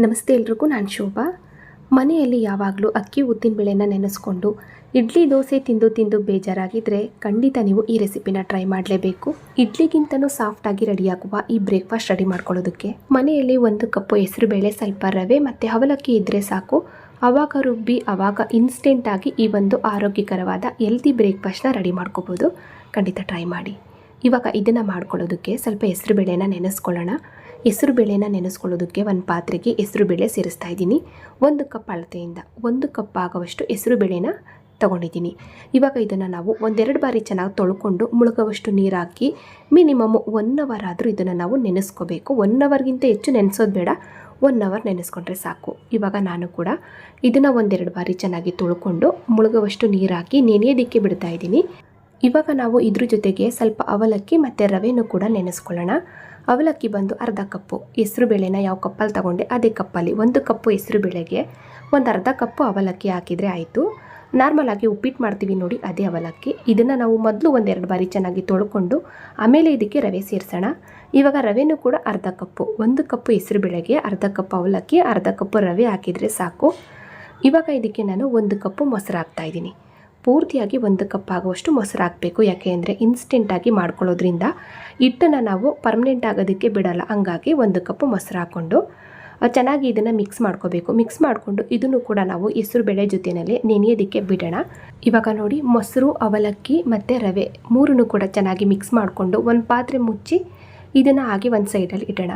ನಮಸ್ತೆ ಎಲ್ರಿಗೂ, ನಾನು ಶೋಭಾ. ಮನೆಯಲ್ಲಿ ಯಾವಾಗಲೂ ಅಕ್ಕಿ ಉದ್ದಿನಬೇಳೆನ ನೆನೆಸ್ಕೊಂಡು ಇಡ್ಲಿ ದೋಸೆ ತಿಂದು ತಿಂದು ಬೇಜಾರಾಗಿದ್ದರೆ ಖಂಡಿತ ನೀವು ಈ ರೆಸಿಪಿನ ಟ್ರೈ ಮಾಡಲೇಬೇಕು. ಇಡ್ಲಿಗಿಂತನೂ ಸಾಫ್ಟಾಗಿ ರೆಡಿಯಾಗುವ ಈ ಬ್ರೇಕ್ಫಾಸ್ಟ್ ರೆಡಿ ಮಾಡ್ಕೊಳ್ಳೋದಕ್ಕೆ ಮನೆಯಲ್ಲಿ 1 ಕಪ್ಪು ಹೆಸರುಬೇಳೆ, ಸ್ವಲ್ಪ ರವೆ ಮತ್ತು ಅವಲಕ್ಕಿ ಇದ್ದರೆ ಸಾಕು. ಆವಾಗ ರುಬ್ಬಿ ಆವಾಗ ಇನ್ಸ್ಟೆಂಟಾಗಿ ಈ ಒಂದು ಆರೋಗ್ಯಕರವಾದ ಹೆಲ್ತಿ ಬ್ರೇಕ್ಫಾಸ್ಟ್ನ ರೆಡಿ ಮಾಡ್ಕೋಬೋದು. ಖಂಡಿತ ಟ್ರೈ ಮಾಡಿ. ಇವಾಗ ಇದನ್ನು ಮಾಡ್ಕೊಳ್ಳೋದಕ್ಕೆ ಸ್ವಲ್ಪ ಹೆಸರುಬೇಳೆನ ನೆನೆಸ್ಕೊಳ್ಳೋಣ. ಹೆಸರುಬೇಳೆನ ನೆನೆಸ್ಕೊಳ್ಳೋದಕ್ಕೆ ಒಂದು ಪಾತ್ರೆಗೆ ಹೆಸರುಬೇಳೆ ಸೇರಿಸ್ತಾ ಇದ್ದೀನಿ. 1 ಕಪ್ ಅಳತೆಯಿಂದ 1 ಕಪ್ ಆಗುವಷ್ಟು ಹೆಸರುಬೇಳೆನ ತೊಗೊಂಡಿದ್ದೀನಿ. ಇವಾಗ ಇದನ್ನು ನಾವು 1-2 ಬಾರಿ ಚೆನ್ನಾಗಿ ತೊಳ್ಕೊಂಡು ಮುಳುಗುವಷ್ಟು ನೀರು ಹಾಕಿ ಮಿನಿಮಮ್ 1 ಅವರ್ ಆದರೂ ಇದನ್ನು ನಾವು ನೆನೆಸ್ಕೋಬೇಕು. 1 ಅವರ್ಗಿಂತ ಹೆಚ್ಚು ನೆನೆಸೋದು ಬೇಡ, 1 ಅವರ್ ನೆನೆಸ್ಕೊಂಡ್ರೆ ಸಾಕು. ಇವಾಗ ನಾನು ಕೂಡ ಇದನ್ನು 1-2 ಬಾರಿ ಚೆನ್ನಾಗಿ ತೊಳ್ಕೊಂಡು ಮುಳುಗುವಷ್ಟು ನೀರು ಹಾಕಿ ನೆನೆಯೋದಕ್ಕೆ ಬಿಡ್ತಾ ಇದ್ದೀನಿ. ಇವಾಗ ನಾವು ಇದ್ರ ಜೊತೆಗೆ ಸ್ವಲ್ಪ ಅವಲಕ್ಕಿ ಮತ್ತು ರವೆನೂ ಕೂಡ ನೆನೆಸ್ಕೊಳ್ಳೋಣ. ಅವಲಕ್ಕಿ ಬಂದು ಅರ್ಧ ಕಪ್ಪು. ಹೆಸರುಬೇಳೆನ ಯಾವ ಕಪ್ಪಲ್ಲಿ ತಗೊಂಡೆ ಅದೇ ಕಪ್ಪಲ್ಲಿ 1 ಕಪ್ಪು ಹೆಸರುಬೇಳೆಗೆ ಒಂದು ಅರ್ಧ ಕಪ್ಪು ಅವಲಕ್ಕಿ ಹಾಕಿದರೆ ಆಯಿತು. ನಾರ್ಮಲಾಗಿ ಉಪ್ಪಿಟ್ಟು ಮಾಡ್ತೀವಿ ನೋಡಿ, ಅದೇ ಅವಲಕ್ಕಿ. ಇದನ್ನು ನಾವು ಮೊದಲು 1-2 ಬಾರಿ ಚೆನ್ನಾಗಿ ತೊಳ್ಕೊಂಡು ಆಮೇಲೆ ಇದಕ್ಕೆ ರವೆ ಸೇರಿಸೋಣ. ಇವಾಗ ರವೆನೂ ಕೂಡ ಅರ್ಧ ಕಪ್ಪು. 1 ಕಪ್ಪು ಹೆಸರುಬೇಳೆಗೆ ಅರ್ಧ ಕಪ್ ಅವಲಕ್ಕಿ, ಅರ್ಧ ಕಪ್ಪು ರವೆ ಹಾಕಿದರೆ ಸಾಕು. ಇವಾಗ ಇದಕ್ಕೆ ನಾನು 1 ಕಪ್ಪು ಮೊಸರು ಹಾಕ್ತಾಯಿದ್ದೀನಿ. ಪೂರ್ತಿಯಾಗಿ 1 ಕಪ್ ಆಗುವಷ್ಟು ಮೊಸರು ಹಾಕಬೇಕು. ಯಾಕೆ ಅಂದರೆ ಇನ್ಸ್ಟೆಂಟಾಗಿ ಮಾಡ್ಕೊಳ್ಳೋದ್ರಿಂದ ಹಿಟ್ಟನ್ನು ನಾವು ಪರ್ಮನೆಂಟ್ ಆಗೋದಕ್ಕೆ ಬಿಡಲ್ಲ. ಹಂಗಾಗಿ 1 ಕಪ್ಪು ಮೊಸರು ಹಾಕ್ಕೊಂಡು ಚೆನ್ನಾಗಿ ಇದನ್ನು ಮಿಕ್ಸ್ ಮಾಡ್ಕೋಬೇಕು. ಮಿಕ್ಸ್ ಮಾಡಿಕೊಂಡು ಇದನ್ನು ಕೂಡ ನಾವು ಹೆಸರುಬೇಳೆ ಜೊತೆಯಲ್ಲಿ ನೆನೆಯೋದಕ್ಕೆ ಬಿಡೋಣ. ಇವಾಗ ನೋಡಿ, ಮೊಸರು, ಅವಲಕ್ಕಿ ಮತ್ತು ರವೆ ಮೂರನ್ನು ಕೂಡ ಚೆನ್ನಾಗಿ ಮಿಕ್ಸ್ ಮಾಡಿಕೊಂಡು ಒಂದು ಪಾತ್ರೆ ಮುಚ್ಚಿ ಇದನ್ನು ಹಾಗೆ ಒಂದು ಸೈಡಲ್ಲಿ ಇಡೋಣ.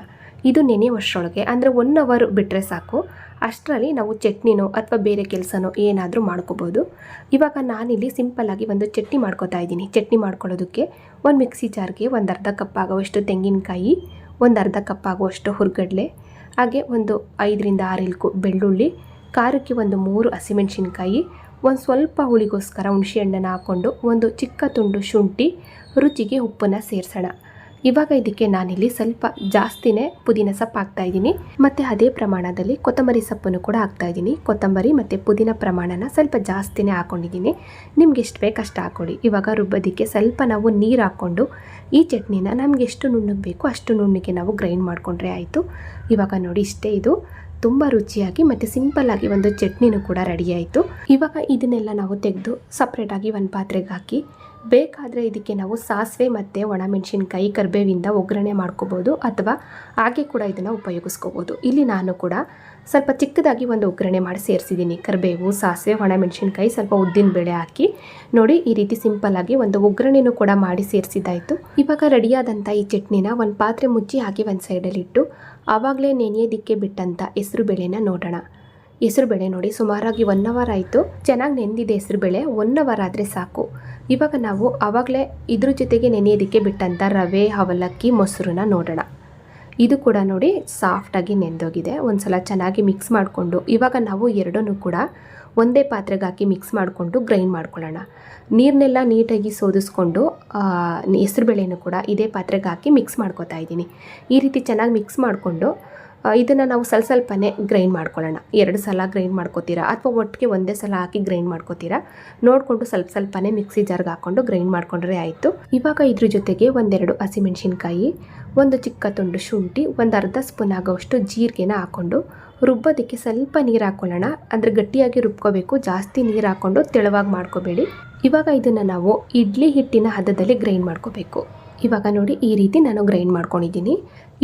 ಇದು ನೆನೆಯುವಷ್ಟರೊಳಗೆ ಅಂದರೆ 1 ಅವರ್ ಬಿಟ್ಟರೆ ಸಾಕು. ಅಷ್ಟರಲ್ಲಿ ನಾವು ಚಟ್ನಿನೋ ಅಥವಾ ಬೇರೆ ಕೆಲಸನೋ ಏನಾದರೂ ಮಾಡ್ಕೋಬೋದು. ಇವಾಗ ನಾನಿಲ್ಲಿ ಸಿಂಪಲ್ಲಾಗಿ ಒಂದು ಚಟ್ನಿ ಮಾಡ್ಕೋತಾ ಇದ್ದೀನಿ. ಚಟ್ನಿ ಮಾಡ್ಕೊಳ್ಳೋದಕ್ಕೆ ಒಂದು ಮಿಕ್ಸಿ ಜಾರ್ಗೆ ಒಂದು ಅರ್ಧ ಕಪ್ ಆಗುವಷ್ಟು ತೆಂಗಿನಕಾಯಿ, ಒಂದು ಅರ್ಧ ಕಪ್ ಆಗುವಷ್ಟು ಹುರ್ಗಡ್ಲೆ, ಹಾಗೆ ಒಂದು 5-6 ಇಲ್ಕು ಬೆಳ್ಳುಳ್ಳಿ, ಖಾರಕ್ಕೆ ಒಂದು 3 ಹಸಿಮೆಣಸಿನ್ಕಾಯಿ, ಒಂದು ಸ್ವಲ್ಪ ಹುಳಿಗೋಸ್ಕರ ಹುಣಸೆ ಹಣ್ಣನ್ನು ಹಾಕ್ಕೊಂಡು ಒಂದು ಚಿಕ್ಕ ತುಂಡು ಶುಂಠಿ, ರುಚಿಗೆ ಉಪ್ಪನ್ನು ಸೇರಿಸೋಣ. ಇವಾಗ ಇದಕ್ಕೆ ನಾನಿಲ್ಲಿ ಸ್ವಲ್ಪ ಜಾಸ್ತಿನೇ ಪುದೀನ ಸೊಪ್ಪು ಹಾಕ್ತಾಯಿದ್ದೀನಿ ಮತ್ತು ಅದೇ ಪ್ರಮಾಣದಲ್ಲಿ ಕೊತ್ತಂಬರಿ ಸೊಪ್ಪನ್ನು ಕೂಡ ಹಾಕ್ತಾಯಿದ್ದೀನಿ. ಕೊತ್ತಂಬರಿ ಮತ್ತು ಪುದೀನ ಪ್ರಮಾಣನ ಸ್ವಲ್ಪ ಜಾಸ್ತಿನೇ ಹಾಕ್ಕೊಂಡಿದ್ದೀನಿ. ನಿಮ್ಗೆ ಎಷ್ಟು ಬೇಕು ಅಷ್ಟು ಹಾಕ್ಕೊಳ್ಳಿ. ಇವಾಗ ರುಬ್ಬೋದಕ್ಕೆ ಸ್ವಲ್ಪ ನಾವು ನೀರು ಹಾಕ್ಕೊಂಡು ಈ ಚಟ್ನಿನ ನಮ್ಗೆ ಎಷ್ಟು ನುಣ್ಣಗೆ ಬೇಕು ಅಷ್ಟು ನುಣ್ಣಗೆ ನಾವು ಗ್ರೈಂಡ್ ಮಾಡಿಕೊಂಡ್ರೆ ಆಯಿತು. ಇವಾಗ ನೋಡಿ, ಇಷ್ಟೇ. ಇದು ತುಂಬ ರುಚಿಯಾಗಿ ಮತ್ತು ಸಿಂಪಲ್ಲಾಗಿ ಒಂದು ಚಟ್ನಿನೂ ಕೂಡ ರೆಡಿ ಆಯಿತು. ಇವಾಗ ಇದನ್ನೆಲ್ಲ ನಾವು ತೆಗೆದು ಸಪ್ರೇಟಾಗಿ ಒಂದು ಪಾತ್ರೆಗೆ ಹಾಕಿ ಬೇಕಾದರೆ ಇದಕ್ಕೆ ನಾವು ಸಾಸಿವೆ ಮತ್ತು ಒಣಮೆಣಸಿನ್ಕಾಯಿ, ಕರಿಬೇವಿಂದ ಒಗ್ಗರಣೆ ಮಾಡ್ಕೋಬೋದು ಅಥವಾ ಹಾಗೆ ಕೂಡ ಇದನ್ನು ಉಪಯೋಗಿಸ್ಕೋಬೋದು. ಇಲ್ಲಿ ನಾನು ಕೂಡ ಸ್ವಲ್ಪ ಚಿಕ್ಕದಾಗಿ ಒಂದು ಒಗ್ಗರಣೆ ಮಾಡಿ ಸೇರಿಸಿದ್ದೀನಿ. ಕರಿಬೇವು, ಸಾಸಿವೆ, ಒಣಮೆಣಸಿನ್ಕಾಯಿ, ಸ್ವಲ್ಪ ಉದ್ದಿನಬೇಳೆ ಹಾಕಿ ನೋಡಿ, ಈ ರೀತಿ ಸಿಂಪಲ್ಲಾಗಿ ಒಂದು ಒಗ್ಗರಣೆನೂ ಕೂಡ ಮಾಡಿ ಸೇರಿಸಿದ್ದಾಯಿತು. ಇವಾಗ ರೆಡಿಯಾದಂಥ ಈ ಚಟ್ನಿನ ಒಂದು ಪಾತ್ರೆ ಮುಚ್ಚಿ ಹಾಗೆ ಒಂದು ಸೈಡಲ್ಲಿಟ್ಟು ಆವಾಗಲೇ ನೆನೆಯೋದಕ್ಕೆ ಬಿಟ್ಟಂಥ ಹೆಸರುಬೇಳೆನ ನೋಡೋಣ. ಹೆಸರುಬೇಳೆ ನೋಡಿ, ಸುಮಾರಾಗಿ 1 ಅವರ್ ಆಯಿತು. ಚೆನ್ನಾಗಿ ನೆಂದಿದೆ ಹೆಸರುಬೇಳೆ. 1 ಅವರ್ ಆದರೆ ಸಾಕು. ಇವಾಗ ನಾವು ಆವಾಗಲೇ ಇದ್ರ ಜೊತೆಗೆ ನೆನೆಯೋದಕ್ಕೆ ಬಿಟ್ಟಂಥ ರವೆ, ಅವಲಕ್ಕಿ, ಮೊಸರನ್ನ ನೋಡೋಣ. ಇದು ಕೂಡ ನೋಡಿ ಸಾಫ್ಟಾಗಿ ನೆಂದೋಗಿದೆ. ಒಂದು ಸಲ ಚೆನ್ನಾಗಿ ಮಿಕ್ಸ್ ಮಾಡಿಕೊಂಡು ಇವಾಗ ನಾವು ಎರಡನ್ನೂ ಕೂಡ ಒಂದೇ ಪಾತ್ರೆಗೆ ಹಾಕಿ ಮಿಕ್ಸ್ ಮಾಡಿಕೊಂಡು ಗ್ರೈಂಡ್ ಮಾಡ್ಕೊಳ್ಳೋಣ. ನೀರನ್ನೆಲ್ಲ ನೀಟಾಗಿ ಸೋದಿಸ್ಕೊಂಡು ಹೆಸರುಬೇಳೆನೂ ಕೂಡ ಇದೇ ಪಾತ್ರೆಗೆ ಹಾಕಿ ಮಿಕ್ಸ್ ಮಾಡ್ಕೊತಾ ಇದ್ದೀನಿ. ಈ ರೀತಿ ಚೆನ್ನಾಗಿ ಮಿಕ್ಸ್ ಮಾಡಿಕೊಂಡು ಇದನ್ನು ನಾವು ಸ್ವಲ್ಪನೇ ಗ್ರೈಂಡ್ ಮಾಡ್ಕೊಳ್ಳೋಣ. 2 ಸಲ ಗ್ರೈಂಡ್ ಮಾಡ್ಕೋತೀರಾ ಅಥವಾ ಒಟ್ಟಿಗೆ ಒಂದೇ ಸಲ ಹಾಕಿ ಗ್ರೈಂಡ್ ಮಾಡ್ಕೋತೀರಾ ನೋಡಿಕೊಂಡು ಸ್ವಲ್ಪನೇ ಮಿಕ್ಸಿ ಜಾರ್ಗೆ ಹಾಕ್ಕೊಂಡು ಗ್ರೈಂಡ್ ಮಾಡ್ಕೊಂಡ್ರೆ ಆಯಿತು. ಇವಾಗ ಇದ್ರ ಜೊತೆಗೆ 1-2 ಹಸಿಮೆಣಸಿನ್ಕಾಯಿ, ಒಂದು ಚಿಕ್ಕ ತುಂಡು ಶುಂಠಿ, ಒಂದು ಅರ್ಧ ಸ್ಪೂನ್ ಆಗೋವಷ್ಟು ಜೀರಿಗೆನ ಹಾಕ್ಕೊಂಡು ರುಬ್ಬೋದಕ್ಕೆ ಸ್ವಲ್ಪ ನೀರು ಹಾಕ್ಕೊಳ್ಳೋಣ. ಅಂದರೆ ಗಟ್ಟಿಯಾಗಿ ರುಬ್ಕೋಬೇಕು, ಜಾಸ್ತಿ ನೀರು ಹಾಕ್ಕೊಂಡು ತೆಳುವಾಗಿ ಮಾಡ್ಕೋಬೇಡಿ. ಇವಾಗ ಇದನ್ನು ನಾವು ಇಡ್ಲಿ ಹಿಟ್ಟಿನ ಹದದಲ್ಲಿ ಗ್ರೈಂಡ್ ಮಾಡ್ಕೋಬೇಕು. ಇವಾಗ ನೋಡಿ, ಈ ರೀತಿ ನಾನು ಗ್ರೈಂಡ್ ಮಾಡ್ಕೊಂಡಿದ್ದೀನಿ.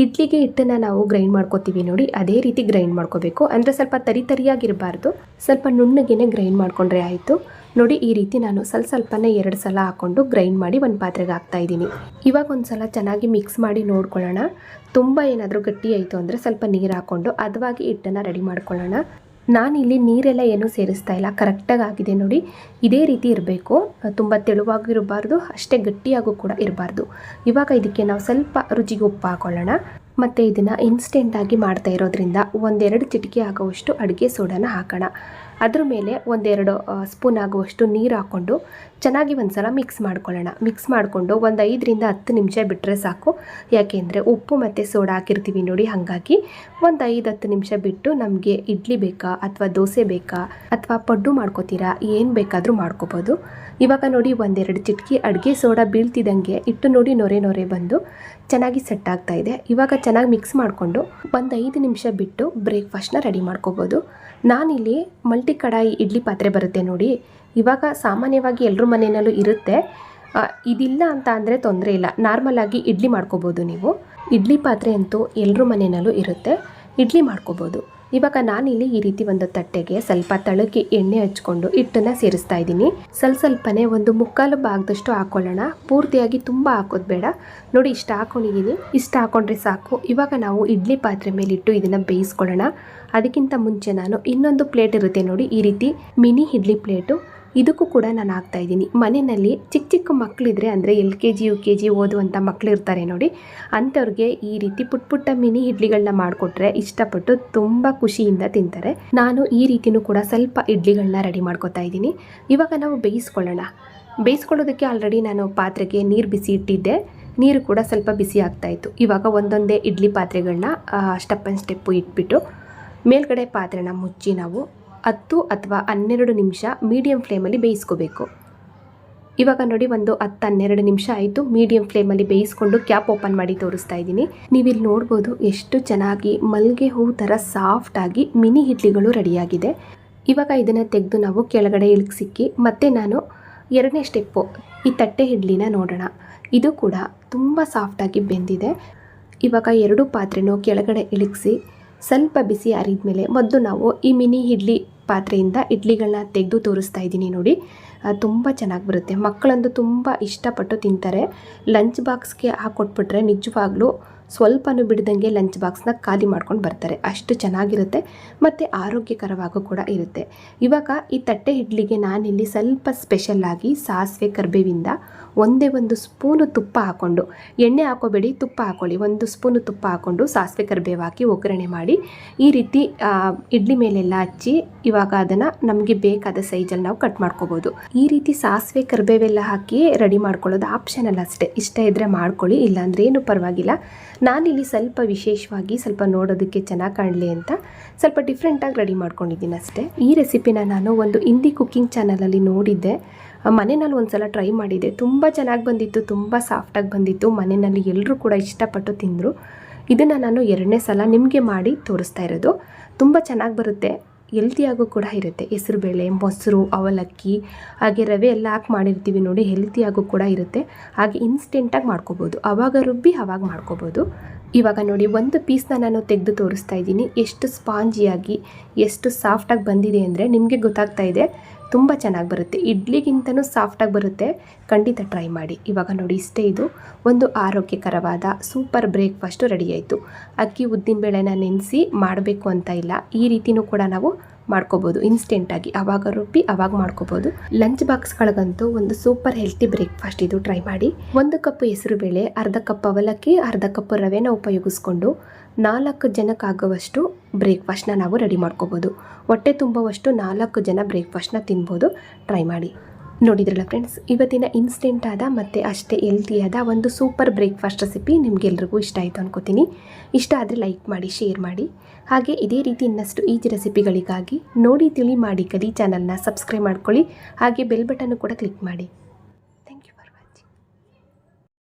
ಇಡ್ಲಿಗೆ ಹಿಟ್ಟನ್ನು ನಾವು ಗ್ರೈಂಡ್ ಮಾಡ್ಕೋತೀವಿ ನೋಡಿ, ಅದೇ ರೀತಿ ಗ್ರೈಂಡ್ ಮಾಡ್ಕೋಬೇಕು. ಅಂದರೆ ಸ್ವಲ್ಪ ತರಿಯಾಗಿರಬಾರ್ದು, ಸ್ವಲ್ಪ ನುಣ್ಣಗೆ ಗ್ರೈಂಡ್ ಮಾಡ್ಕೊಂಡ್ರೆ ಆಯಿತು. ನೋಡಿ, ಈ ರೀತಿ ನಾನು ಸ್ವಲ್ಪನೇ 2 ಸಲ ಹಾಕ್ಕೊಂಡು ಗ್ರೈಂಡ್ ಮಾಡಿ ಒಂದು ಪಾತ್ರೆಗೆ ಹಾಕ್ತಾಯಿದ್ದೀನಿ. ಇವಾಗ ಒಂದು ಸಲ ಚೆನ್ನಾಗಿ ಮಿಕ್ಸ್ ಮಾಡಿ ನೋಡ್ಕೊಳ್ಳೋಣ. ತುಂಬ ಏನಾದರೂ ಗಟ್ಟಿ ಆಯಿತು ಅಂದರೆ ಸ್ವಲ್ಪ ನೀರು ಹಾಕ್ಕೊಂಡು ಹದವಾಗಿ ಹಿಟ್ಟನ್ನು ರೆಡಿ ಮಾಡ್ಕೊಳ್ಳೋಣ. ನಾನಿಲ್ಲಿ ನೀರೆಲ್ಲ ಏನೂ ಸೇರಿಸ್ತಾ ಇಲ್ಲ, ಕರೆಕ್ಟಾಗಿ ಆಗಿದೆ ನೋಡಿ. ಇದೇ ರೀತಿ ಇರಬೇಕು, ತುಂಬ ತೆಳುವಾಗೂ ಇರಬಾರ್ದು, ಅಷ್ಟೇ ಗಟ್ಟಿಯಾಗೂ ಕೂಡ ಇರಬಾರ್ದು. ಇವಾಗ ಇದಕ್ಕೆ ನಾವು ಸ್ವಲ್ಪ ರುಚಿಗೆ ಉಪ್ಪು ಹಾಕೊಳ್ಳೋಣ ಮತ್ತು ಇದನ್ನು ಇನ್ಸ್ಟೆಂಟಾಗಿ ಮಾಡ್ತಾ ಇರೋದ್ರಿಂದ 1-2 ಚಿಟಿಕೆ ಆಗೋವಷ್ಟು ಅಡುಗೆ ಸೋಡಾನ ಹಾಕೋಣ. ಅದ್ರ ಮೇಲೆ ಒಂದೆರಡು ಸ್ಪೂನ್ ಆಗುವಷ್ಟು ನೀರು ಹಾಕ್ಕೊಂಡು ಚೆನ್ನಾಗಿ ಒಂದ್ಸಲ ಮಿಕ್ಸ್ ಮಾಡ್ಕೊಳ್ಳೋಣ. ಮಿಕ್ಸ್ ಮಾಡಿಕೊಂಡು ಒಂದು 5ರಿಂದ 10 ನಿಮಿಷ ಬಿಟ್ಟರೆ ಸಾಕು. ಯಾಕೆಂದರೆ ಉಪ್ಪು ಮತ್ತು ಸೋಡಾ ಹಾಕಿರ್ತೀವಿ ನೋಡಿ, ಹಾಗಾಗಿ ಒಂದು 5-10 ನಿಮಿಷ ಬಿಟ್ಟು ನಮಗೆ ಇಡ್ಲಿ ಬೇಕಾ ಅಥವಾ ದೋಸೆ ಬೇಕಾ ಅಥವಾ ಪಡ್ಡು ಮಾಡ್ಕೋತೀರಾ, ಏನು ಬೇಕಾದರೂ ಮಾಡ್ಕೋಬೋದು. ಇವಾಗ ನೋಡಿ ಒಂದೆರಡು ಚಿಟಕಿ ಅಡುಗೆ ಸೋಡಾ ಬೀಳ್ತಿದ್ದಂಗೆ ಇಟ್ಟು ನೋಡಿ ನೊರೆ ಬಂದು ಚೆನ್ನಾಗಿ ಸೆಟ್ ಆಗ್ತಾ ಇದೆ. ಇವಾಗ ಚೆನ್ನಾಗಿ ಮಿಕ್ಸ್ ಮಾಡಿಕೊಂಡು ಒಂದು 5 ನಿಮಿಷ ಬಿಟ್ಟು ಬ್ರೇಕ್ಫಾಸ್ಟ್ನ ರೆಡಿ ಮಾಡ್ಕೋಬೋದು. ನಾನಿಲ್ಲಿ ಮಲ್ಟಿ ಕಡಾಯಿ ಇಡ್ಲಿ ಪಾತ್ರೆ ಬರುತ್ತೆ ನೋಡಿ, ಇವಾಗ ಸಾಮಾನ್ಯವಾಗಿ ಎಲ್ಲರ ಮನೆಯಲ್ಲೂ ಇರುತ್ತೆ. ಇದಿಲ್ಲ ಅಂತ ಅಂದರೆ ತೊಂದರೆ ಇಲ್ಲ, ನಾರ್ಮಲಾಗಿ ಇಡ್ಲಿ ಮಾಡ್ಕೋಬೋದು ನೀವು. ಇಡ್ಲಿ ಪಾತ್ರೆ ಅಂತೂ ಎಲ್ಲರ ಮನೆಯಲ್ಲೂ ಇರುತ್ತೆ, ಇಡ್ಲಿ ಮಾಡ್ಕೋಬೋದು. ಇವಾಗ ನಾನಿಲ್ಲಿ ಈ ರೀತಿ ಒಂದು ತಟ್ಟೆಗೆ ಸ್ವಲ್ಪ ತಳಕ್ಕೆ ಎಣ್ಣೆ ಹಚ್ಕೊಂಡು ಹಿಟ್ಟನ್ನು ಸೇರಿಸ್ತಾ ಇದ್ದೀನಿ. ಸ್ವಲ್ಪನೇ ಒಂದು 1/4 ಭಾಗದಷ್ಟು ಹಾಕ್ಕೊಳ್ಳೋಣ, ಪೂರ್ತಿಯಾಗಿ ತುಂಬ ಹಾಕೋದು ಬೇಡ. ನೋಡಿ ಇಷ್ಟು ಹಾಕೊಂಡಿದ್ದೀನಿ, ಇಷ್ಟು ಹಾಕೊಂಡ್ರೆ ಸಾಕು. ಇವಾಗ ನಾವು ಇಡ್ಲಿ ಪಾತ್ರೆ ಮೇಲಿಟ್ಟು ಇದನ್ನು ಬೇಯಿಸ್ಕೊಳ್ಳೋಣ. ಅದಕ್ಕಿಂತ ಮುಂಚೆ ನಾನು ಇನ್ನೊಂದು ಪ್ಲೇಟ್ ಇರುತ್ತೆ ನೋಡಿ, ಈ ರೀತಿ ಮಿನಿ ಇಡ್ಲಿ ಪ್ಲೇಟು, ಇದಕ್ಕೂ ಕೂಡ ನಾನು ಹಾಕ್ತಾ ಇದ್ದೀನಿ. ಮನೆಯಲ್ಲಿ ಚಿಕ್ಕ ಮಕ್ಕಳಿದ್ರೆ ಅಂದರೆ LKG UKG ಓದುವಂಥ ಮಕ್ಕಳು ಇರ್ತಾರೆ ನೋಡಿ, ಅಂಥವ್ರಿಗೆ ಈ ರೀತಿ ಪುಟ್ಟ ಮಿನಿ ಇಡ್ಲಿಗಳನ್ನ ಮಾಡಿಕೊಟ್ರೆ ಇಷ್ಟಪಟ್ಟು ತುಂಬ ಖುಷಿಯಿಂದ ತಿಂತಾರೆ. ನಾನು ಈ ರೀತಿಯೂ ಕೂಡ ಸ್ವಲ್ಪ ಇಡ್ಲಿಗಳನ್ನ ರೆಡಿ ಮಾಡ್ಕೊತಾ ಇದ್ದೀನಿ. ಇವಾಗ ನಾವು ಬೇಯಿಸ್ಕೊಳ್ಳೋದಕ್ಕೆ ಆಲ್ರೆಡಿ ನಾನು ಪಾತ್ರೆಗೆ ನೀರು ಬಿಸಿ ಇಟ್ಟಿದ್ದೆ, ನೀರು ಕೂಡ ಸ್ವಲ್ಪ ಬಿಸಿ ಆಗ್ತಾಯಿತ್ತು. ಇವಾಗ ಒಂದೊಂದೇ ಇಡ್ಲಿ ಪಾತ್ರೆಗಳನ್ನ ಸ್ಟೆಪ್ ಆ್ಯಂಡ್ ಸ್ಟೆಪ್ಪು ಇಟ್ಬಿಟ್ಟು ಮೇಲ್ಗಡೆ ಪಾತ್ರೆನ ಮುಚ್ಚಿ ನಾವು 10 ಅಥವಾ 12 ನಿಮಿಷ ಮೀಡಿಯಮ್ ಫ್ಲೇಮಲ್ಲಿ ಬೇಯಿಸ್ಕೋಬೇಕು. ಇವಾಗ ನೋಡಿ ಒಂದು 10-12 ನಿಮಿಷ ಆಯಿತು. ಮೀಡಿಯಮ್ ಫ್ಲೇಮಲ್ಲಿ ಬೇಯಿಸ್ಕೊಂಡು ಕ್ಯಾಪ್ ಓಪನ್ ಮಾಡಿ ತೋರಿಸ್ತಾ ಇದ್ದೀನಿ. ನೀವಿಲ್ಲಿ ನೋಡ್ಬೋದು ಎಷ್ಟು ಚೆನ್ನಾಗಿ ಮಲ್ಲಿಗೆ ಹೂ ಥರ ಸಾಫ್ಟಾಗಿ ಮಿನಿ ಇಡ್ಲಿಗಳು ರೆಡಿಯಾಗಿದೆ. ಇವಾಗ ಇದನ್ನು ತೆಗೆದು ನಾವು ಕೆಳಗಡೆ ಇಳಿಸಿಕ್ಕಿ ಮತ್ತೆ ನಾನು 2ನೇ ಸ್ಟೆಪ್ಪು ಈ ತಟ್ಟೆ ಇಡ್ಲಿನ ನೋಡೋಣ. ಇದು ಕೂಡ ತುಂಬ ಸಾಫ್ಟಾಗಿ ಬೆಂದಿದೆ. ಇವಾಗ 2 ಪಾತ್ರೆನೂ ಕೆಳಗಡೆ ಇಳಿಸಿ ಸ್ವಲ್ಪ ಬಿಸಿ ಆರಿದ ಮೇಲೆ ಮೊದಲು ನಾವು ಈ ಮಿನಿ ಇಡ್ಲಿ ಪಾತ್ರೆಯಿಂದ ಇಡ್ಲಿಗಳನ್ನ ತೆಗೆದು ತೋರಿಸ್ತಾ ಇದ್ದೀನಿ ನೋಡಿ. ತುಂಬ ಚೆನ್ನಾಗಿ ಬರುತ್ತೆ, ಮಕ್ಕಳಂದು ತುಂಬ ಇಷ್ಟಪಟ್ಟು ತಿಂತಾರೆ. ಲಂಚ್ ಬಾಕ್ಸ್ಗೆ ಹಾಕ್ಕೊಟ್ಬಿಟ್ರೆ ನಿಜವಾಗ್ಲೂ ಸ್ವಲ್ಪನೂ ಬಿಡ್ದಂಗೆ ಲಂಚ್ ಬಾಕ್ಸ್ನ ಖಾಲಿ ಮಾಡ್ಕೊಂಡು ಬರ್ತಾರೆ, ಅಷ್ಟು ಚೆನ್ನಾಗಿರುತ್ತೆ ಮತ್ತು ಆರೋಗ್ಯಕರವಾಗೂ ಕೂಡ ಇರುತ್ತೆ. ಇವಾಗ ಈ ತಟ್ಟೆ ಇಡ್ಲಿಗೆ ನಾನಿಲ್ಲಿ ಸ್ವಲ್ಪ ಸ್ಪೆಷಲ್ಲಾಗಿ ಸಾಸಿವೆ ಕರಿಬೇವಿಂದ ಒಂದು ಸ್ಪೂನು ತುಪ್ಪ ಹಾಕ್ಕೊಂಡು, ಎಣ್ಣೆ ಹಾಕೋಬೇಡಿ ತುಪ್ಪ ಹಾಕ್ಕೊಳ್ಳಿ, 1 ಸ್ಪೂನು ತುಪ್ಪ ಹಾಕ್ಕೊಂಡು ಸಾಸಿವೆ ಕರಿಬೇವು ಹಾಕಿ ಒಗ್ಗರಣೆ ಮಾಡಿ ಈ ರೀತಿ ಇಡ್ಲಿ ಮೇಲೆಲ್ಲ ಹಚ್ಚಿ ಇವಾಗ ಅದನ್ನು ನಮಗೆ ಬೇಕಾದ ಸೈಜಲ್ಲಿ ನಾವು ಕಟ್ ಮಾಡ್ಕೋಬೋದು. ಈ ರೀತಿ ಸಾಸಿವೆ ಕರಿಬೇವೆಲ್ಲ ಹಾಕಿ ರೆಡಿ ಮಾಡ್ಕೊಳ್ಳೋದು ಆಪ್ಷನಲ್ ಅಷ್ಟೇ, ಇಷ್ಟ ಇದ್ದರೆ ಮಾಡ್ಕೊಳ್ಳಿ, ಇಲ್ಲಾಂದ್ರೆ ಏನು ಪರವಾಗಿಲ್ಲ. ನಾನಿಲ್ಲಿ ಸ್ವಲ್ಪ ವಿಶೇಷವಾಗಿ ಸ್ವಲ್ಪ ನೋಡೋದಕ್ಕೆ ಚೆನ್ನಾಗಿ ಕಾಣಲಿ ಅಂತ ಸ್ವಲ್ಪ ಡಿಫ್ರೆಂಟಾಗಿ ರೆಡಿ ಮಾಡ್ಕೊಂಡಿದ್ದೀನಿ ಅಷ್ಟೇ. ಈ ರೆಸಿಪಿನ ನಾನು ಒಂದು ಹಿಂದಿ ಕುಕ್ಕಿಂಗ್ ಚಾನಲಲ್ಲಿ ನೋಡಿದ್ದೆ, ಮನೆಯಲ್ಲಿ ಒಂದು ಸಲ ಟ್ರೈ ಮಾಡಿದೆ, ತುಂಬ ಚೆನ್ನಾಗಿ ಬಂದಿತ್ತು, ತುಂಬ ಸಾಫ್ಟಾಗಿ ಬಂದಿತ್ತು. ಮನೆಯಲ್ಲಿ ಎಲ್ಲರೂ ಕೂಡ ಇಷ್ಟಪಟ್ಟು ತಿಂದರು. ಇದನ್ನು ನಾನು 2ನೇ ಸಲ ನಿಮಗೆ ಮಾಡಿ ತೋರಿಸ್ತಾ ಇರೋದು. ತುಂಬ ಚೆನ್ನಾಗಿ ಬರುತ್ತೆ, ಹೆಲ್ತಿಯಾಗೂ ಕೂಡ ಇರುತ್ತೆ. ಹೆಸರುಬೇಳೆ, ಮೊಸರು, ಅವಲಕ್ಕಿ ಹಾಗೆ ರವೆ ಎಲ್ಲ ಹಾಕಿ ಮಾಡಿರ್ತೀವಿ ನೋಡಿ, ಹೆಲ್ತಿಯಾಗೂ ಕೂಡ ಇರುತ್ತೆ. ಹಾಗೆ ಇನ್ಸ್ಟೆಂಟಾಗಿ ಮಾಡ್ಕೋಬೋದು, ಆವಾಗ ರುಬ್ಬಿ ಆವಾಗ ಮಾಡ್ಕೋಬೋದು. ಇವಾಗ ನೋಡಿ ಒಂದು ಪೀಸ್ನ ನಾನು ತೆಗೆದು ತೋರಿಸ್ತಾ ಇದ್ದೀನಿ, ಎಷ್ಟು ಸ್ಪಾಂಜಿಯಾಗಿ ಎಷ್ಟು ಸಾಫ್ಟಾಗಿ ಬಂದಿದೆ ಅಂದರೆ ನಿಮಗೆ ಗೊತ್ತಾಗ್ತಾ ಇದೆ. ತುಂಬ ಚೆನ್ನಾಗಿ ಬರುತ್ತೆ, ಇಡ್ಲಿಗಿಂತನೂ ಸಾಫ್ಟಾಗಿ ಬರುತ್ತೆ, ಖಂಡಿತ ಟ್ರೈ ಮಾಡಿ. ಇವಾಗ ನೋಡಿ ಇಷ್ಟೇ, ಇದು ಒಂದು ಆರೋಗ್ಯಕರವಾದ ಸೂಪರ್ ಬ್ರೇಕ್ಫಾಸ್ಟು ರೆಡಿ ಆಯಿತು. ಅಕ್ಕಿ ಉದ್ದಿನಬೇಳೆನ ನೆನೆಸಿ ಮಾಡಬೇಕು ಅಂತ ಇಲ್ಲ, ಈ ರೀತಿಯೂ ಕೂಡ ನಾವು ಮಾಡ್ಕೋಬೋದು ಇನ್ಸ್ಟೆಂಟಾಗಿ, ಆವಾಗ ರುಬ್ಬಿ ಆವಾಗ ಮಾಡ್ಕೋಬೋದು. ಲಂಚ್ ಬಾಕ್ಸ್ಗಳಿಗಂತೂ ಒಂದು ಸೂಪರ್ ಹೆಲ್ತಿ ಬ್ರೇಕ್ಫಾಸ್ಟ್ ಇದು, ಟ್ರೈ ಮಾಡಿ. 1 ಕಪ್ ಹೆಸರುಬೇಳೆ, ಅರ್ಧ ಕಪ್ ಅವಲಕ್ಕಿ, ಅರ್ಧ ಕಪ್ ರವೆನ ಉಪಯೋಗಿಸ್ಕೊಂಡು 4 ಜನಕ್ಕಾಗುವಷ್ಟು ಬ್ರೇಕ್ಫಾಸ್ಟ್ನ ನಾವು ರೆಡಿ ಮಾಡ್ಕೋಬೋದು. ಹೊಟ್ಟೆ ತುಂಬುವಷ್ಟು 4 ಜನ ಬ್ರೇಕ್ಫಾಸ್ಟ್ನ ತಿನ್ಬೋದು, ಟ್ರೈ ಮಾಡಿ. ನೋಡಿದ್ರಲ್ಲ ಫ್ರೆಂಡ್ಸ್, ಇವತ್ತಿನ ಇನ್ಸ್ಟೆಂಟ್ ಆದ ಮತ್ತು ಅಷ್ಟೇ ಹೆಲ್ತಿಯಾದ ಒಂದು ಸೂಪರ್ ಬ್ರೇಕ್ಫಾಸ್ಟ್ ರೆಸಿಪಿ ನಿಮಗೆಲ್ರಿಗೂ ಇಷ್ಟ ಆಯಿತು ಅನ್ಕೋತೀನಿ. ಇಷ್ಟ ಆದರೆ ಲೈಕ್ ಮಾಡಿ, ಶೇರ್ ಮಾಡಿ. ಹಾಗೆ ಇದೇ ರೀತಿ ಇನ್ನಷ್ಟು ಈಜಿ ರೆಸಿಪಿಗಳಿಗಾಗಿ ನೋಡಿ ತಿಳಿ ಮಾಡಿ ಕಲಿ ಚಾನಲ್ನ ಸಬ್ಸ್ಕ್ರೈಬ್ ಮಾಡ್ಕೊಳ್ಳಿ. ಹಾಗೆ ಬೆಲ್ ಬಟನ್ನು ಕೂಡ ಕ್ಲಿಕ್ ಮಾಡಿ.